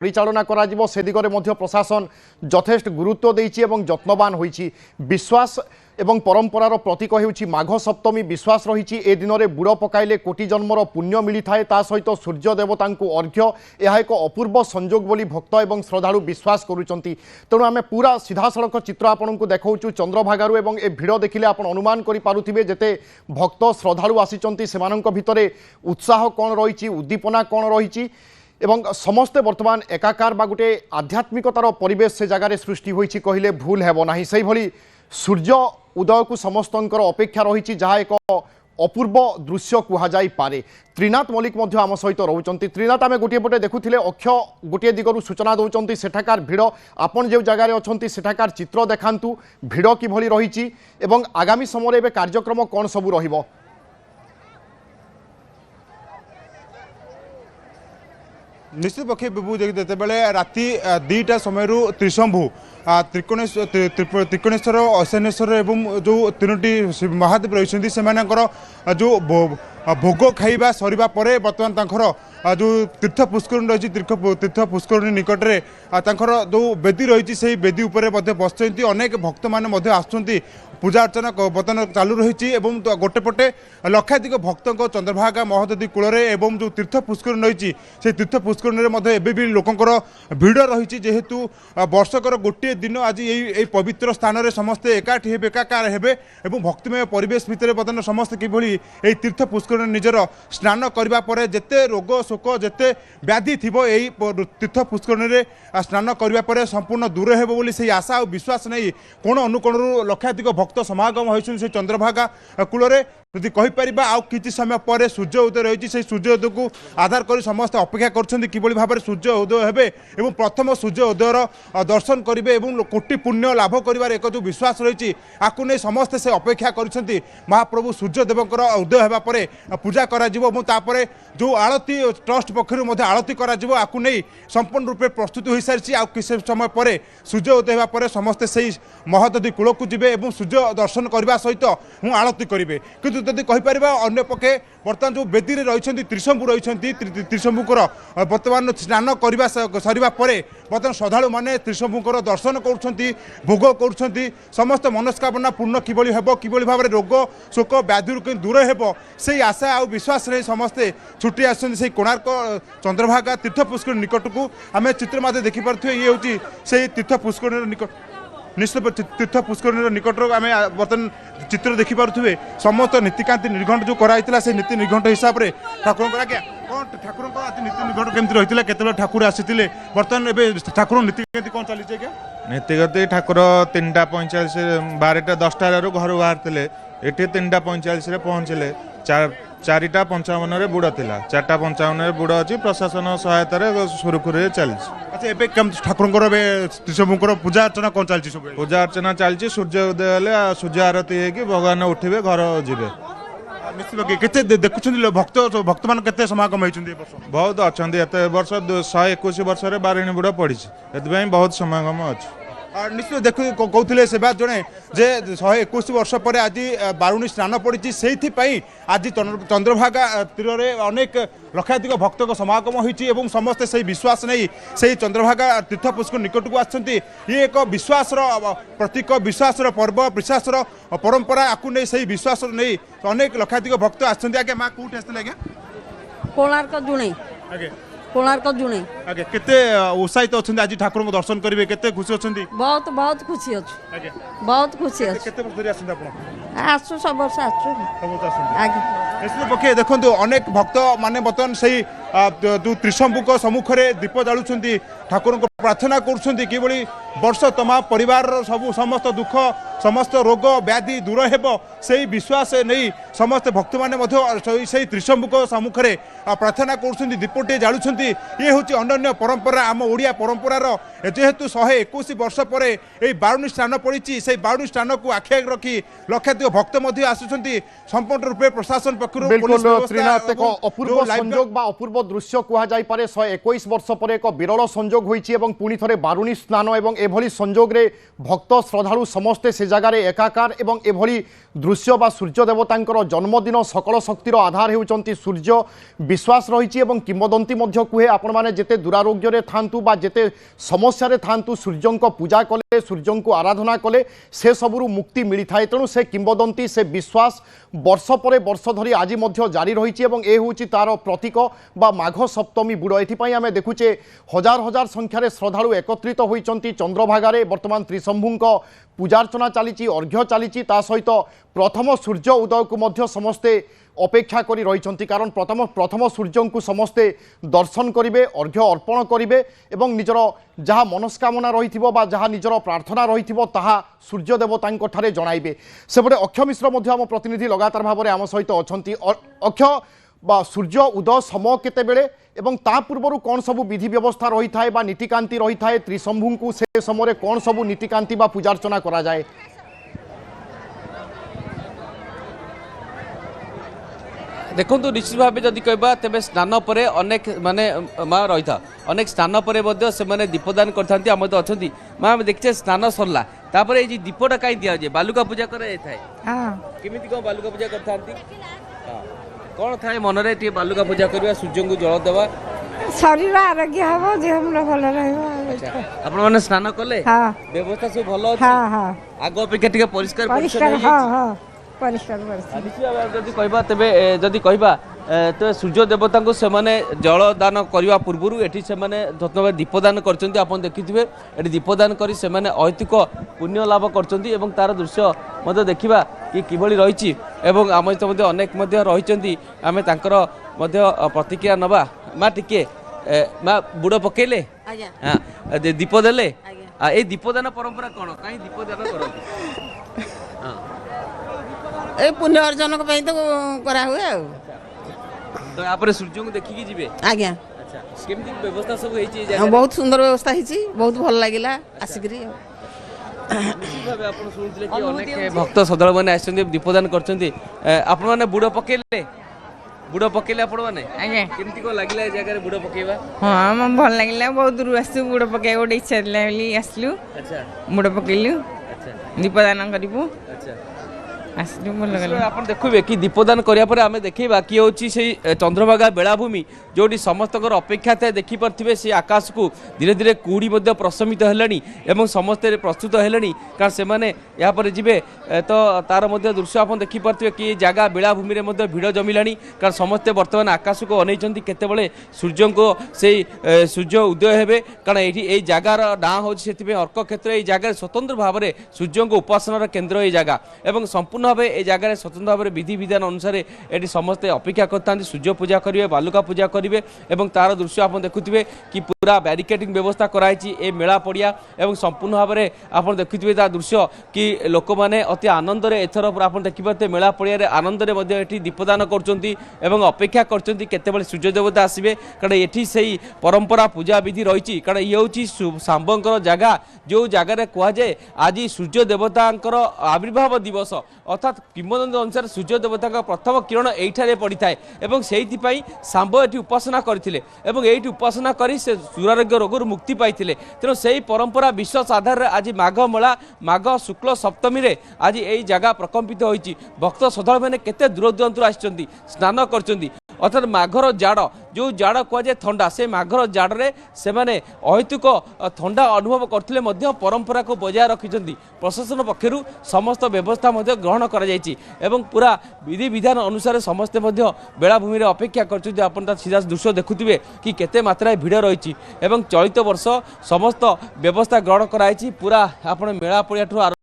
परिचालना करा से दिगरे मध्य प्रशासन यथेष्ट गुरुत्व देइछि एवं यत्नवान होइछि। विश्वास एवं परंपरार प्रतीक हेउछि माघ सप्तमी। विश्वास रही ए दिन में बुड़ पकाइले कोटि जन्मर पुण्य मिली थाए। ता सहित सूर्य देवता अर्घ्य यह एक अपूर्व संजोग बोली भक्त एवं श्रद्धालु विश्वास करुचंती। तेणु आम पूरा सीधा सड़क चित्र आपन को देखाऊँ चंद्रभागारू एवं ए भिड़ देखिले आप अनुमान करें जेते भक्त श्रद्धालु आसीचंती सेमानंक भितरे उत्साह कौन रही उद्दीपना कौन रही एवं समस्ते वर्तमान एकाकार बा गोटे आध्यात्मिकतार परिवेश से जगार सृष्टि होइछि कहले भूल हेबो नाही। सेहि भली सूर्य उदय को समस्तंकर अपेक्षा रही जहाँ एक अपूर्व दृश्य कुहाई पारे। त्रिनाथ मल्लिक आम सहित रोचंती। त्रिनाथ आम गोटे पटे देखुले अक्ष गोटे दिगरु सूचना दौरान सेठाकार भिड़ आपन जो जगार अच्छा सेठाकार चित्र देखातु भिड़ किभली रही एवं आगामी समय कार्यक्रम कौन सबू रहिबो। निश्चित पक्षे बिबू जिते राति 2टा समय त्रिशंभु त्रिकोणेश्वर ऐशानेश्वर एवं जो 3टी महादेव रही से जो भोग खाइबा सरिबा परे बर्तमान तांकर जो तीर्थ पुष्करणी रही तीर्थ पुष्करणी निकट में जो बेदी रही से बेदी उपरे बसुँच अनेक भक्त मैंने आसुँच पूजा अर्चना बर्तमान चालू रही गोटे पटे लक्षाधिक भक्त चंद्रभागा महादधी कूल एवं जो तीर्थ पुष्करणी रही से तीर्थ पुष्करणी भी लोकंर भिड़ रही जेहेतु वर्षकर गोटे दिन आज यही पवित्र स्थान में समस्ते एकाठी हे एकाकार हेबे एवं भक्तिमय परिवेश भितर बर्तमान समस्ते किभली यही तीर्थ पुष्करणी निजर स्नान करबा परे जेते रोग शोक जेते व्याधि थिबो यही तीर्थ पुष्करणी स्नान करबा परे संपूर्ण दूर हेबो बोली से आशा और विश्वास नहीं कोण अनुकोणरू लक्षाधिक भक्त समागम होइछन से चंद्रभागा कूल यदि कहीपर आउ कि समय पर सूर्य उदय रही से सूर्य उदय को आधार कर समस्त अपेक्षा कर भाव में सूर्य उदय हेबे एवं प्रथम सूर्य उदयर दर्शन करेंगे और कोटि पुण्य लाभ कर एक जो विश्वास रही आपको नहीं समस्ते से अपेक्षा कर महाप्रभु सूर्यदेवर उदय होगा पर पूजा कर जो आरती ट्रस्ट पक्ष आरती कर संपूर्ण रूपे प्रस्तुत हो सारी आ कि समय पर सूर्य उदय होगा समस्ते से महादधी कूल को जी और सूर्य दर्शन करने सहित हूँ आरती करेंगे कि जदि कहीपर अन्य पक्षे बर्तमान जो बेदी रही त्रिशंभु रही त्रिशंभुकर बर्तमान स्नान करने सरिबा परे बर्तमान श्रद्धालु मैंने त्रिशंभुकर दर्शन कर भोग कर समस्त मनस्कामना पूर्ण किभली हेबो किभली भाव में रोग शोक व्याधि दूर हेबो से आशा और विश्वास रही समस्ते छुट्टी आसे कोणार्क चंद्रभागा तीर्थ पुष्करणी निकट को आम चित्र मध्य देखिपे ये हूँ से तीर्थ पुष्करणी निकट निश्चित तीर्थ पुष्करणी निकट आम बर्तमान चित्र देखिपे समस्त नीतिकांति निर्घंट जो कराई से नीति निर्घंट हिसाब से ठाकुर आज्ञा कौन ठाकुर नीति निर्घंट केमती रही केत ठाकुर आसी बर्तमान ठाकुर नीतिकांति कौन चली आज्ञा नीतिगति ठाकुर 3:45 12टा 10टा घर बाहर ये 3:45 पहुँचले 4:55 बुड़ थिला 4:55 बुड़ अच्छी प्रशासन सहायतार सुरखुरी चली। अच्छा एबे कम ठाकुर त्रिशंभुकर पूजा अर्चना कौन चलती सब पूजा अर्चना चलती सूर्य उदय हेले सूर्य आरती होगी भगवान उठे घर जीवे। निश्चित केते देखुछन भक्त भक्त मान केते समागम होइछन बहुत अच्छा एत वर्ष 121 वर्ष बारिणी बुड़ पड़ी बहुत समागम अच्छे। निश्चित देख कहते से बात जड़े जे 121 वर्ष पर आज बारुणी स्नान पड़ी से आज चंद्रभागा तीर में अनेक लक्षाधिक भक्त समागम होती समस्ते से विश्वास नहीं से चंद्रभागा तीर्थ पुष्कर निकट को आसछन्ति ये एक विश्वास प्रतीक विश्वास पर्व विश्वास परंपरा आपको नहीं से विश्वास नहीं अनेक लक्षाधिक भक्त आसछन्ति। आगे माँ कौट आसते आज्ञा कोणार्क जुणे आगे कोणार्क जुणे आगे केते उत्साहित अच्छा आज ठाकुर को दर्शन करेंगे केते खुशी अच्छा बहुत बहुत खुशी अच्छे बहुत खुशी अच्छे केते वर्ष आसते आप आसु सब वर्ष आसु आगे निश्चित पक्षे देखो अनेक भक्त माने बर्तमान से जो त्रिशंभुक सम्मुख में दीप जालुंट ठाकुर को प्रार्थना करी वर्ष तमा परिवार सब समस्त दुख समस्त रोग व्याधि दूर हेब से विश्वास नहीं समस्त भक्त मैंने से त्रिशंभुक सम्मुख में प्रार्थना कर दीपटे जालुंट ये हूँ अनन्य परंपरा आम ओडिया परंपरार जेहेतु 121 वर्ष पर यही बारुणी स्नान पड़ी से बारुणी स्नान को आखि रखी लक्षाधिक भक्त आसुँच संपूर्ण रूपे प्रशासन पक्षरु बिल्कुल त्रिनाथ एक अपूर्व संजोग बा अपूर्व दृश्य कुहा जाय पारे 121 वर्ष पर एक विरल संजोग होईची एवं पुणी थरे बारुणी स्नान एवं एभली संजोग रे भक्त श्रद्धालु समस्ते से जगार एकाकार एवं एभली दृश्य बा सूर्य देवतांकर जन्मदिन सकल शक्तिर आधार हेउचंती सूर्य विश्वास रहिची एवं किंवदंती मध्य कुहे आपण माने जेते दुरारोग्य रे थांतु बा जेते समस्या रे थांतु सूर्य को पूजा कले सूर्य को आराधना कले से सबुरु मुक्ति मिली थाए तेणु से किंवदंती से विश्वास वर्ष पर वर्ष धरी आज मध्य जारी रही ए हूँ तार प्रतीक बा माघ सप्तमी बुड़ एपाई आम देखुचे हजार हजार संख्यार श्रद्धालु एकत्रित होती चंद्रभागार बर्तमान त्रिशंभु पूजार्चना चली अर्घ्य चली सहित प्रथम सूर्य उदय को मध्य समस्ते अपेक्षा करी रही कारण प्रथम सूर्य को समस्ते दर्शन करेंगे अर्घ्य अर्पण करेंगे एवं निजर जहाँ मनस्कामना रही जहाँ निजर प्रार्थना रही सूर्य देवता ठारे जणाइबे सेपटे अक्षय मिश्र आम प्रतिनिधि लगातार भाव में आम सहित अच्छा अक्षय बा सूर्य उदय समय केतेबेले एवं ता पूर्व कौन सबू विधि व्यवस्था रही थाए बा नीतिकांति रही थाए त्रिशंभु को से समय कौन सबू नीतिकांति बा पूजार्चना करा जाए। देखो निश्चित भाव जदि कहबा तेबे स्नान पर अनेक माने माँ रही था अनेक स्नान पर से माने दीपदान करथांती आम तो अच्छी माँ आम देखिए स्नान सरला तापर ये दीपटा कहीं दिया जाए बालुका पूजा कराए केमिति कौन बालुका पूजा करथांती कौन थाए मनरे टी बालुका पूजा करबा सूर्य को जल देवा शरीर आरोग्य हबो देह मन भल रहबो आपण माने स्नान कले हां व्यवस्था सब भलो अछि हां हां आगो अपेक्षा टिके परिष्कार परिष्कार हां हां परिष्कार परिष्कार निश्चित भाव जदि कहबा तेबे जदि कहबा तो सूर्य देवता को सेमाने जल दान करने पूर्व एटी से धन्यवाद दीपदान करछंती आपण देखिथिबे एटी दीपदान करी सेमाने ऐतिक पुण्य लाभ करछंती एवं तार दृश्य मते देखिबा कि किभली रहिछि एवं आम सहित अनेक मध्य रहिछंती आमे तांकर मध्य प्रतिक्रिया नबा मा टिके मा बुड़ पकेले हां दीप देले ए दीपदान परंपरा कोन काई दीपदान करथि हां ए पुण्य अर्जन तो करा हुए तो यहाँ पर सूर्य को देखिकी जीवे आज्ञा अच्छा केमती व्यवस्था सब हेची बहुत सुंदर व्यवस्था हेची बहुत भल लागिला आसिकरी आपण सुनिथिले कि अनेक भक्त श्रद्धालु माने आछन्ती दीपदान करछन्ती आपण माने बुड़ पकेले आपण माने आज्ञा केमती को लागिला ए जगह रे बुड़ पकेबा हाँ हम भल लागिला बहुत दूर आसु बुड़ पके गोटे इच्छा दिला बोली आसलु अच्छा बुड़ पकेलु अच्छा दीपदान करिबु अच्छा आसलु भल लागला आपण देखिबे कि दीपदान करिया पर आमे देखैबा कि होची से चंद्रभागा बेलाभूमि जोटी समस्तकर अपेक्षा थाए देखि परथिबे से आकाश को धीरे धीरे कुड़ी मध्य प्रशमित हेलानी एवं समस्ते प्रस्तुत हेलानी कारण से माने या पर जिबे तो तार मध्य दृश्य आपण देखि परथिबे कि जगह बेलाभूमि रे मध्य भिड़ जमिलानी कारण समस्ते वर्तमान आकाश को अनैचंती केतेबेले सूर्य को से सूर्य उदय हेबे कारण एठी ए जगार ना होची सेतिबे अर्क क्षेत्र ए जगह स्वतंत्र भाव में सूर्य को उपासनार केन्द्र ए जगह एवं संपूर्ण भाव ए जगह स्वतंत्र भाव में विधि विधान अनुसार ये समस्ते अपेक्षा करता सूर्य पूजा करेंगे बालुका पूजा करेंगे और तार दृश्य आप देखुए कि पूरा बैरिकेडिंग व्यवस्था कराई ए मेला पड़िया और संपूर्ण भाव में आप देखुए दृश्य कि लोक मैंने अति आनंद एथर आप देखिए मेला पड़िया आनंद दीपदान कर अपेक्षा करते सूर्य देवता आसवे कारण ये से परंपरा पूजा विधि रही कारण ये हूँ सांबर जगह जो जगार कहुए आज सूर्य देवता आविर्भाव दिवस अर्थात किंवदंती अनुसार सूर्य देवता प्रथम किरण यही पड़ी था से सांब ये उपासना करते ये उपासना कर दुरारोग्य रोग मुक्ति पाई तेणु से ही परंपरा विश्वास आधार आज माघ मेला माघ शुक्ल सप्तमी रे आज यही जगह प्रकम्पित होती भक्त श्रद्धालु मैंने केते दूर दूरांतु आछंती स्नान करछंती अर्थात माघर जाड़ जो जाड़ कहुए थंडा से माघर जाड़े से अहेतुक थंडा अनुभव करते परंपरा को बजाय रखिंट प्रशासन पक्षर समस्त व्यवस्था ग्रहण कर पूरा विधि विधान अनुसार समस्ते बेलाभूमि अपेक्षा कर सीधा दृश्य देखुए कि केते मात्रा भिड़ रही चलित वर्ष समस्त व्यवस्था ग्रहण कराई पूरा आप मेला पड़िया